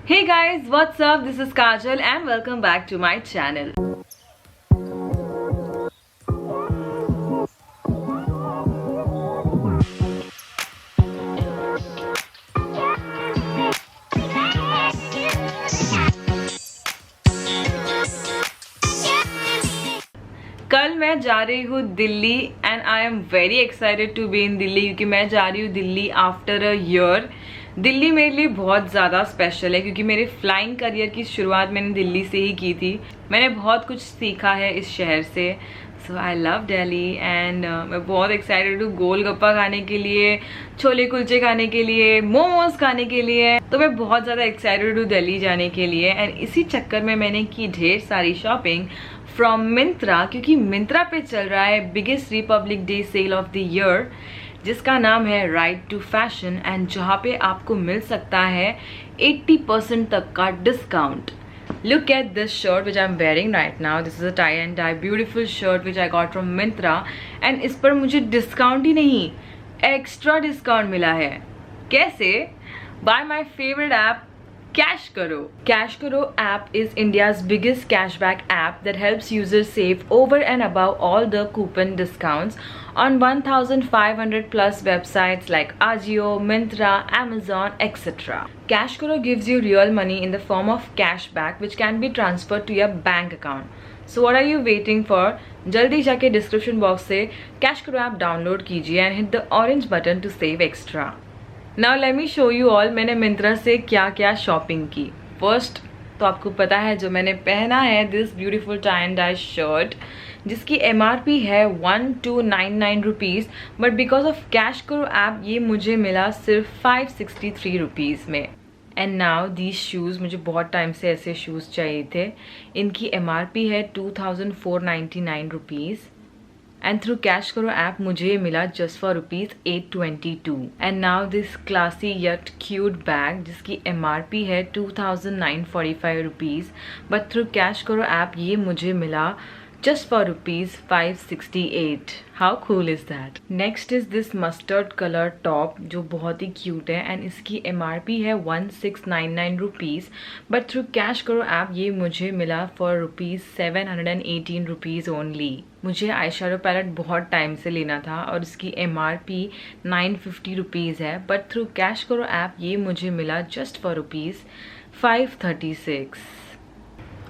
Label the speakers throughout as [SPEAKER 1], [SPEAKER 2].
[SPEAKER 1] Hey guys, what's up? This is Kajal and welcome back to my channel. कल मैं जा रही हूँ Delhi and I am very excited to be in Delhi क्योंकि मैं जा रही हूँ Delhi after a year. Delhi मेरे लिए बहुत ज़्यादा स्पेशल है क्योंकि मेरे फ्लाइंग करियर की शुरुआत मैंने दिल्ली से ही की थी। मैंने बहुत कुछ सीखा है इस शहर से। सो आई लव दिल्ली एंड मैं बहुत एक्साइटेड हूँ गोलगप्पा खाने के लिए, छोले कुलचे खाने के लिए, मोमोज खाने के लिए। तो मैं बहुत ज़्यादा एक्साइटेड हूँ दिल्ली जाने के लिए एंड इसी चक्कर में मैंने की ढेर सारी शॉपिंग फ्रॉम मिंत्रा क्योंकि मिंत्रा पे चल रहा है biggest Republic Day sale of the year जिसका नाम है राइट टू फैशन एंड जहाँ पे आपको मिल सकता है 80% तक का discount. Look at this shirt which I'm wearing right now. This is a tie and dye beautiful shirt which I got from Myntra and इस पर मुझे डिस्काउंट ही नहीं एक्स्ट्रा डिस्काउंट मिला है। कैसे? Buy my favorite app Cash Karo. Cash Karo app is India's biggest cashback app that helps users save over and above all the coupon discounts on 1,500 plus websites like Ajio, Myntra, Amazon, etc. Cash Karo gives you real money in the form of cashback which can be transferred to your bank account. So what are you waiting for? जल्दी जाके description box से Cash Karo app download कीजिए and hit the orange button to save extra. Now let me show you all मैंने मिंत्रा से क्या क्या shopping की। First तो आपको पता है जो मैंने पहना है this beautiful tie and dye shirt जिसकी MRP है 1299 rupees but because of Cash करो ऐप ये मुझे मिला सिर्फ 563 रुपीज़ में। एंड नाउ दीज शूज़ मुझे बहुत टाइम से ऐसे शूज़ चाहिए थे। इनकी MRP है 2499 rupees and through Cash Karo app मुझे मिला just for rupees 822 and now this classy yet cute bag जिसकी MRP है 2945 rupees but through Cash Karo app ये मुझे मिला just for rupees 568. How cool is that? Next is this mustard color top जो बहुत ही cute है and इसकी MRP है 1699 rupees but through Cash Karo app ये मुझे मिला for rupees 718 rupees only. मुझे आई शेडो पैलेट बहुत टाइम से लेना था और इसकी MRP 950 रुपीज़ है बट थ्रू कैश करो ऐप ये मुझे मिला जस्ट फॉर रुपीज़ 536।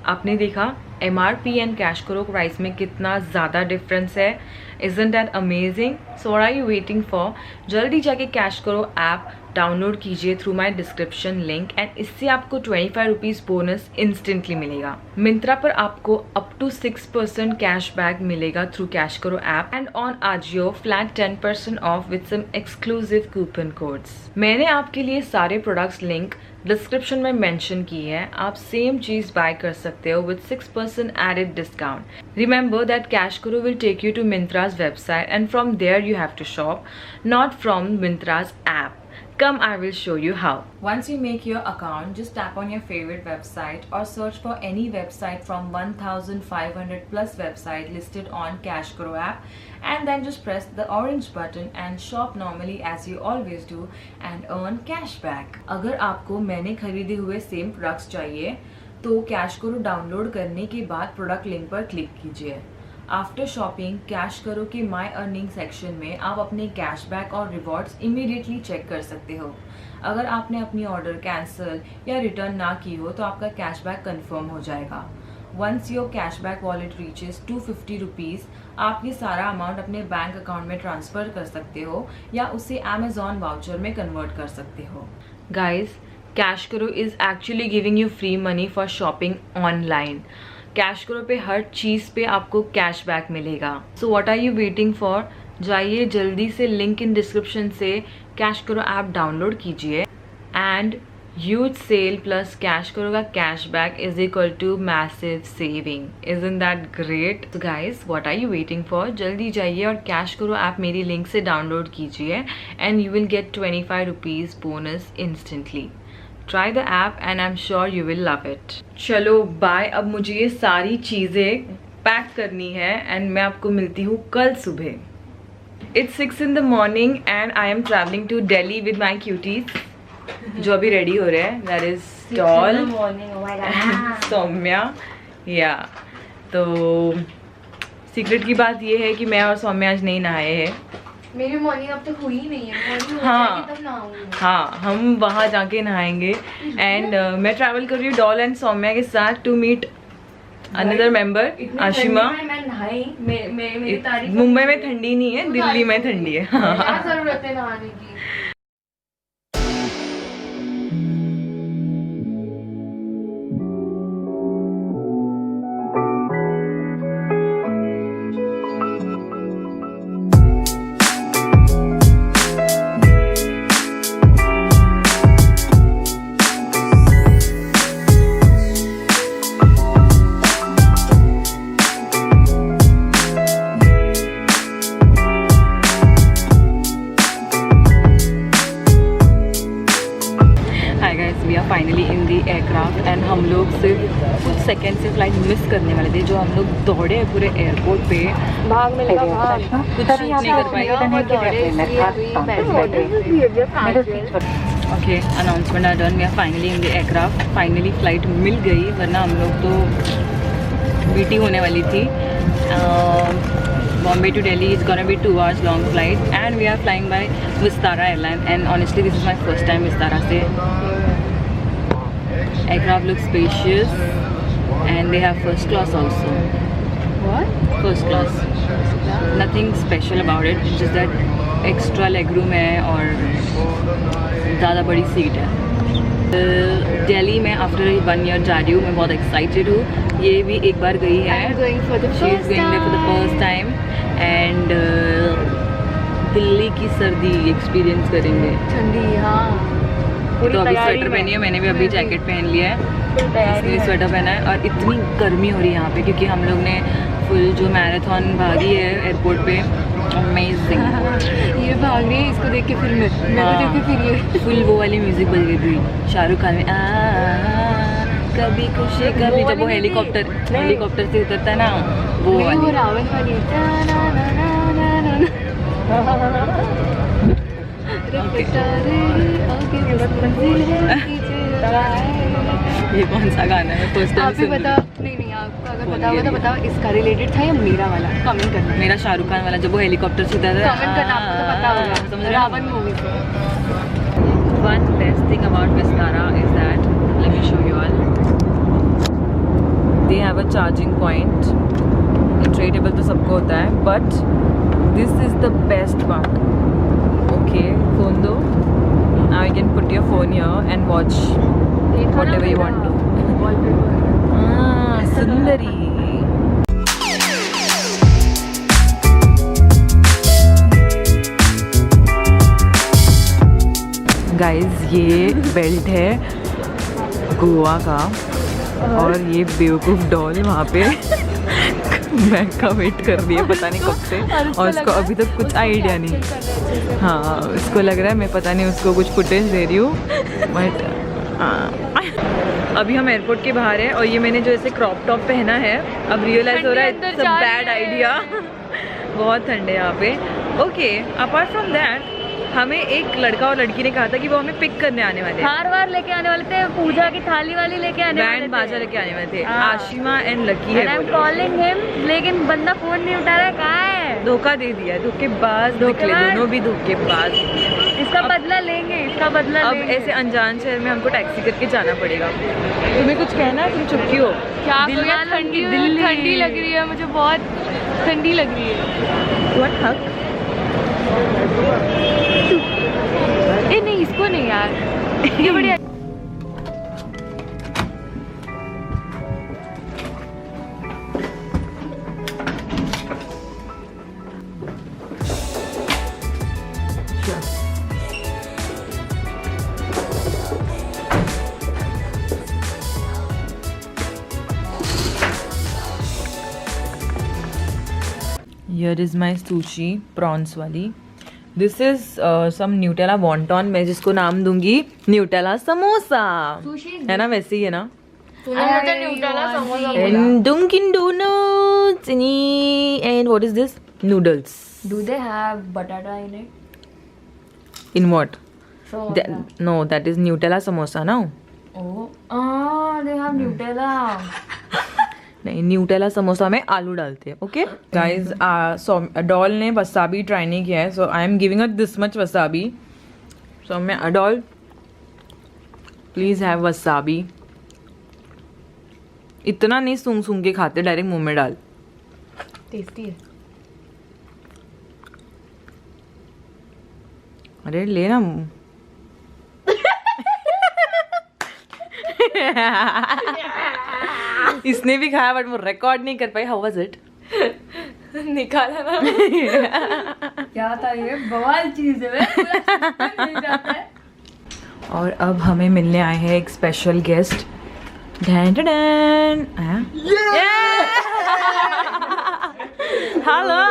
[SPEAKER 1] आपने देखा MRP एंड कैश करो प्राइस में कितना ज़्यादा डिफरेंस है। Isn't that amazing? So what are you waiting for? जल्दी जाके कैश करो ऐप डाउनलोड कीजिए through my description link and इससे आपको 25 रुपीज़ बोनस इंस्टेंटली मिलेगा। मिंत्रा पर आपको अप टू 6% कैशबैक मिलेगा थ्रू कैश करो app and on Ajio flat 10% off with some exclusive coupon codes. मैंने आपके लिए सारे प्रोडक्ट्स लिंक डिस्क्रिप्शन में मेंशन की है। आप सेम चीज़ बाय कर सकते हो with 6% added discount. Remember that CashKaro will take you to Myntra's website and from there you have to shop, not from Myntra's app. Come, I will show you how. Once you make your account, just tap on your favorite website or search for any website from 1,500 plus website listed on Cash Karo app and then just press the orange button and shop normally as you always do and earn cashback. अगर आपको मैंने खरीदे हुए same products चाहिए तो cash करो download करने के बाद प्रोडक्ट लिंक पर क्लिक कीजिए। आफ्टर शॉपिंग कैश करो कि माई अर्निंग सेक्शन में आप अपने कैशबैक और रिवॉर्ड्स इमीडिएटली चेक कर सकते हो। अगर आपने अपनी ऑर्डर कैंसिल या रिटर्न ना की हो तो आपका कैशबैक कंफर्म हो जाएगा। Once your cashback wallet reaches 250 rupees आप ये सारा अमाउंट अपने बैंक अकाउंट में ट्रांसफ़र कर सकते हो या उसे अमेजॉन वाउचर में कन्वर्ट कर सकते हो। Guys CashKaro is actually giving you free money for shopping online. CashKaro पे हर चीज़ पे आपको कैशबैक मिलेगा। So what are you waiting for? जाइए जल्दी से लिंक इन डिस्क्रिप्शन से कैश करो ऐप डाउनलोड कीजिए and huge sale plus CashKaro का cashback is equal to massive saving. Isn't that great? तो guys what are you waiting for? जल्दी जाइए और कैश करो ऐप मेरी लिंक से डाउनलोड कीजिए and you will get 25 rupees bonus instantly. Try the app and I'm sure you will love it. चलो bye. अब मुझे ये सारी चीज़ें पैक करनी है एंड मैं आपको मिलती हूँ कल सुबह। It's 6 in the morning and I am traveling to Delhi with my cuties जो अभी रेडी हो रहे हैं। That is doll Saumya. या तो सीक्रेट की बात ये है कि मैं और सौम्या आज नहीं नहाए हैं।
[SPEAKER 2] मेरी मॉर्निंग अब तक हुई नहीं है।
[SPEAKER 1] हाँ हम वहाँ जाके नहाएंगे। एंड मैं ट्रैवल कर रही हूँ डॉल एंड सौम्या के साथ to meet another member Ashima. Mumbai में ठंडी नहीं है, दिल्ली में ठंडी है।
[SPEAKER 2] क्या जरूरत है नहाने की।
[SPEAKER 1] Finally in the aircraft and हम लोग सिर्फ कुछ सेकेंड से फ्लाइट मिस करने वाले थे। जो हम लोग दौड़े पूरे एयरपोर्ट पे,
[SPEAKER 2] भाग में लगा भाग,
[SPEAKER 1] कुछ नहीं कर पाए। Okay, announcement are done, we are finally in the aircraft. Finally flight मिल गई, वरना हम लोग तो बीटी होने वाली थी। Bombay to Delhi is gonna be 2 hours long flight and we are flying by Vistara airline and honestly this is my first time Vistara se. Aircraft looks spacious and they have first class also.
[SPEAKER 2] What?
[SPEAKER 1] First class. Nothing special about it, just that extra legroom है और ज़्यादा बड़ी seat है। दिल्ली में after 1 year जा रही हूँ, मैं बहुत एक्साइटेड हूँ। ये भी एक बार गई है, she is going there for the first time and Delhi की सर्दी एक्सपीरियंस करेंगे।
[SPEAKER 2] ठंडी, हाँ।
[SPEAKER 1] तो अभी स्वेटर पहनी है, मैंने भी अभी जैकेट पहन लिया है, इसलिए स्वेटर पहना है। और इतनी गर्मी हो रही है यहाँ पे क्योंकि हम लोग ने फुल जो मैराथन भागी है एयरपोर्ट पे, अमेजिंग।
[SPEAKER 2] ये भाग रही है, इसको देख के फिर मैं देख के फिर ये
[SPEAKER 1] फुल वो वाली म्यूजिक बज गई थी शाहरुख खान में, कभी खुशी कभी, जब वो हेलीकॉप्टर से उतरता है ना, वो वाली।
[SPEAKER 2] रावण वाली।
[SPEAKER 1] ये कौन सा गाना है? फर्स्ट टाइम
[SPEAKER 2] आप भी बताओ। नहीं आपको अगर पता होगा तो बताओ, इसका रिलेटेड था या मेरा वाला? कमेंट करना।
[SPEAKER 1] मेरा शाहरुख खान वाला, जब वो हेलीकॉप्टर से उतरता है,
[SPEAKER 2] कमेंट करना, आपको तो पता होगा।
[SPEAKER 1] समझ रहे हो?
[SPEAKER 2] रावण मूवी से।
[SPEAKER 1] One best thing about Vistara is that, let me show you all, they have a charging point. Tradable तो सबको होता है, but this is the best part. Okay, phone दो, now you can put your phone here and watch whatever you want to. Sundari. Guys ये belt है गोवा का और ये बेवकूफ़ डॉल वहाँ पे बैग का वेट कर रही है पता नहीं कब से, और उसको अभी तक कुछ आइडिया नहीं। हाँ, उसको लग रहा है मैं पता नहीं उसको कुछ फुटेज दे रही हूँ, बट अभी हम एयरपोर्ट के बाहर हैं और ये मैंने जो ऐसे क्रॉप टॉप पहना है, अब रियलाइज हो रहा है इट्स अ बैड आइडिया। बहुत ठंड है यहाँ पे। ओके, अपार्ट फ्रॉम दैट हमें एक लड़का और लड़की ने कहा था कि वो हमें पिक करने आने वाले हैं।
[SPEAKER 2] हार वार लेके आने वाले थे, पूजा की थाली वाली लेके आने वाले थे,
[SPEAKER 1] बैंड बाजा लेके आने वाले थे। आशिमा एंड लकी है।
[SPEAKER 2] आई एम कॉलिंग हिम, लेकिन बंदा फोन नहीं उठा रहा है। कहाँ है?
[SPEAKER 1] धोखा दे दिया है, धोखेबाज निकले दोनों भी धोखेबाज।
[SPEAKER 2] इसका बदला लेंगे, इसका बदला
[SPEAKER 1] अब
[SPEAKER 2] लेंगे।
[SPEAKER 1] ऐसे अनजान शहर में हमको टैक्सी करके जाना पड़ेगा। तुम्हें कुछ कहना है? तुम चुप क्यों?
[SPEAKER 2] क्या ठंडी लग रही है, मुझे बहुत ठंडी लग रही है।
[SPEAKER 1] What hug?
[SPEAKER 2] ए नहीं, इसको नहीं यार, ये बढ़िया।
[SPEAKER 1] Here is my sushi, prawns वाली। This is some Nutella wonton, मैं जिसको नाम दूंगी न्यूटेला समोसा, है ना? वैसे ही है ना? And Dunkin Donuts and what is this? Noodles.
[SPEAKER 2] Do they have batata in it?
[SPEAKER 1] In what?
[SPEAKER 2] So
[SPEAKER 1] No, that is Nutella samosa now. They have Nutella. नहीं, न्यूटेला समोसा में आलू डालते हैं. ओके गाइज, अडॉल ने वसाबी ट्राई नहीं किया है, so I am giving a this much wasabi. So मैं अडॉल, प्लीज हैव वसाबी. इतना नहीं सूंघ सूंघ के खाते, डायरेक्ट मुंह में डाल.
[SPEAKER 2] टेस्टी है.
[SPEAKER 1] अरे ले ना. इसने भी खाया बट वो रिकॉर्ड नहीं कर पाई. How was it?
[SPEAKER 2] निकाला ना. क्या था ये? बवाल चीज है.
[SPEAKER 1] और अब हमें मिलने आए हैं एक special guest. Dan Dan. Hello.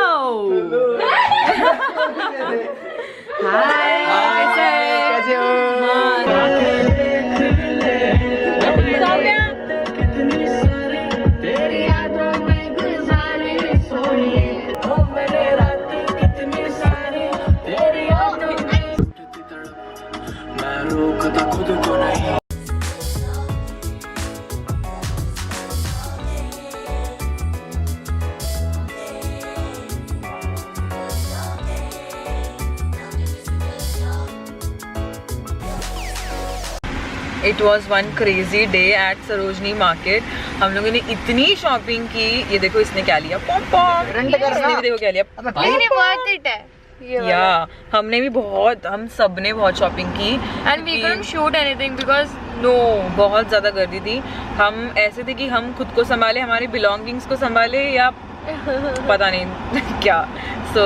[SPEAKER 1] Hi. कैसे हो? It was one crazy day at Sarojini market. हम लोगों ने इतनी शॉपिंग की. ये देखो इसने क्या लिया. इसने भी देखो क्या लिया. या हमने भी बहुत, हम सब ने बहुत शॉपिंग की.
[SPEAKER 2] And we couldn't shoot anything because
[SPEAKER 1] no, बहुत ज्यादा गर्दी थी. हम ऐसे थे कि हम खुद को संभाले, हमारे बिलोंगिंग्स को संभाले या पता नहीं क्या. So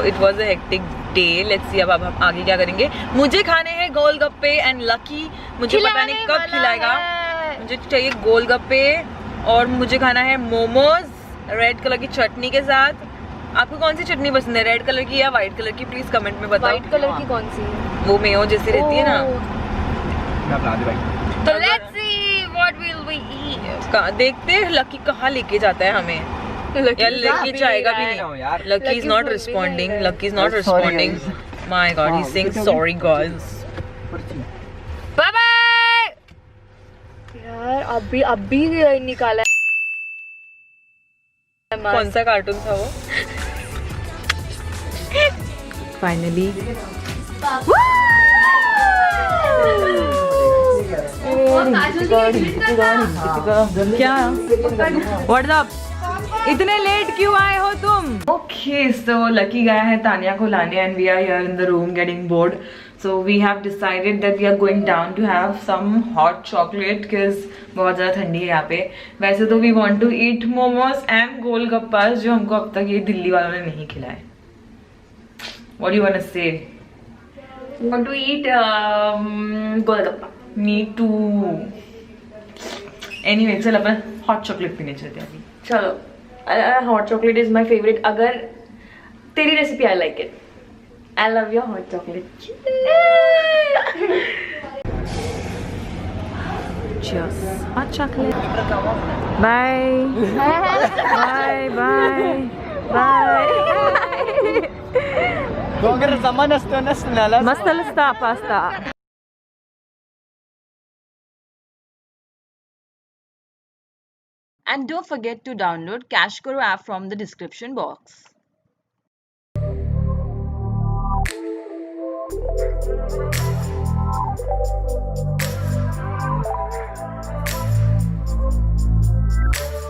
[SPEAKER 1] it was a hectic day. Let's see अब हम आगे क्या करेंगे. मुझे खाने हैं गोलगप्पे एंड लकी मुझे पता नहीं कब खिलाएगा. मुझे चाहिए गोलगप्पे और मुझे खाना है मोमोज रेड कलर की चटनी के साथ. आपको कौन सी चटनी पसंद है, रेड कलर की या व्हाइट कलर की? प्लीज कमेंट में बताओ.
[SPEAKER 2] व्हाइट कलर की कौन सी है?
[SPEAKER 1] वो मेयो जैसी रहती है ना.
[SPEAKER 2] तो let's see what will we eat.
[SPEAKER 1] देखते हैं लकी कहाँ लेके जाता है हमें. यार लकी जाएगा भी नहीं. Lucky is not responding. Lucky is not responding. My god, he is saying sorry girls.
[SPEAKER 2] Bye bye. यार अभी निकाला.
[SPEAKER 1] कौन सा कार्टून था वो? फाइनली क्या व्हाट्स अप? इतने लेट क्यों आए हो तुम? ओके, सो लकी गया है तानिया को लाने and we are here in the room getting bored. So we have decided that we are going down to have some hot chocolate because बहुत ज़्यादा ठंडी है यहाँ पे. वैसे तो we want to eat momos and golgappas जो हमको अब तक ये दिल्ली वालों ने नहीं खिलाए. What do you want to say?
[SPEAKER 2] Want to eat golgappa.
[SPEAKER 1] Me too. Anyway, चल अपन hot chocolate पीने चलते हैं अभी.
[SPEAKER 2] चलो. Hot chocolate is my favorite. अगर तेरी recipe I like it. I love your hot chocolate.
[SPEAKER 1] Cheers. Hot chocolate. Bye. Bye. Bye. Bye. मस्त असता pasta. And don't forget to download Cash Karo app from the description box.